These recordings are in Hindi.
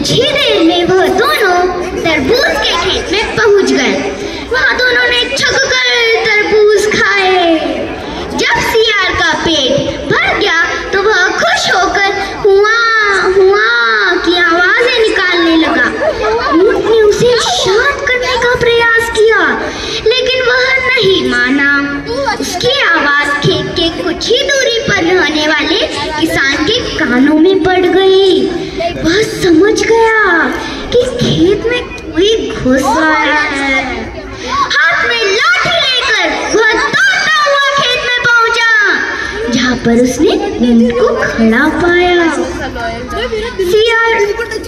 कुछ ही देर में वह दोनों तरबूज के खेत में पहुंच गए। वहां दोनों ने छककर तरबूज खाए। जब सियार का पेट भर गया तो वह खुश होकर हुआ हुआ की आवाजें निकालने लगा। ऊंट ने उसे शांत करने का प्रयास किया, लेकिन वह नहीं माना। उसकी आवाज खेत के कुछ ही दूरी पर रहने वाले किसान के कानों में पड़ गई। वह समझ गया कि खेत में कोई घुस आया है। हाथ में लाठी लेकर वह दौड़ता हुआ खेत में पहुंचा, जहां पर उसने ऊंट को खड़ा पाया। सियार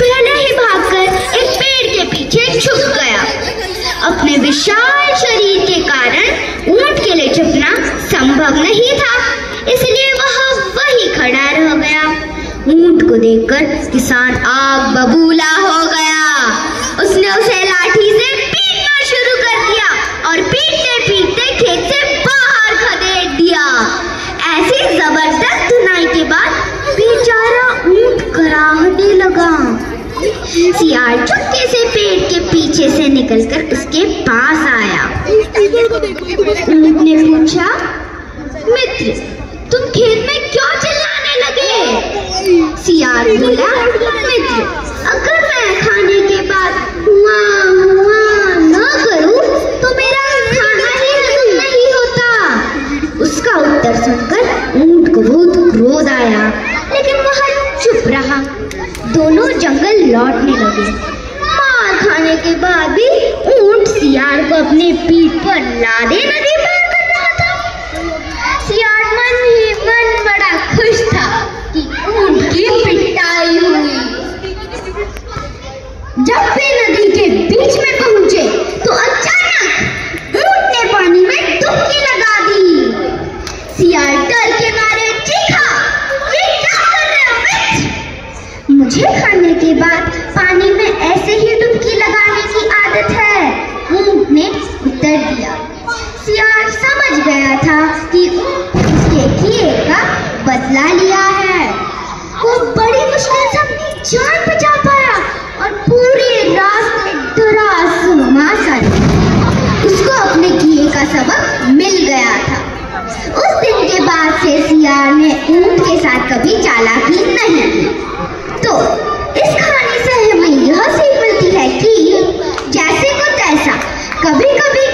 पहले ही भागकर एक पेड़ के पीछे छुप गया। अपने विशाल शरीर के कारण ऊंट के लिए छुपना संभव नहीं था, इसलिए वह वही खड़ा रह गया। ऊंट को देखकर किसान आग बबूला हो गया। उसने उसे लाठी से पीटना शुरू कर दिया और पीटते पीटते खेत से बाहर खदेड़ दिया। ऐसी जबरदस्त धुनाई के बाद बेचारा ऊंट कराहने लगा। सियार चुपके से पेड़ के पीछे से निकलकर उसके पास आया। ऊंट ने पूछा, मित्र, तुम खेत में क्यों चिल्लाने लगे? सियार बोला, मित्र, अगर मैं खाने के बाद हुआ हुआ न करूं तो मेरा खाना ही हजम नहीं होता। उसका उत्तर सुनकर ऊंट को बहुत क्रोध आया, लेकिन वह चुप रहा। दोनों जंगल लौटने लगे। मार खाने के बाद भी ऊंट सियार को अपने पीठ पर लादे नदी पार कर रहा था। सियार मन ही मन बड़ा खुश था कि ऊंट की पिटाई हुई। जब वे नदी के बीच में पहुंचे तो अचानक ऊंट ने पानी में डुबकी लगा दी। सियार डर के मारे चीखा, ये क्या कर रहे हो मित्र? मुझे खाने के बाद पानी में ऐसे ही डुबकी लगाने की आदत है, ऊंट ने उत्तर दिया। सियार समझ गया था कि उसके किए का बदला लिया है। वो बड़ी मुश्किल से अपनी जान बचा पाया और पूरे रास्ते डरा सुमा सा उसको अपने किए का सबक मिल गया था। उस दिन के बाद से सियार ने ऊंट के साथ कभी चालाकी नहीं की। तो इस कहानी से हमें यह सीख मिलती है कि जैसे को तैसा, कभी कभी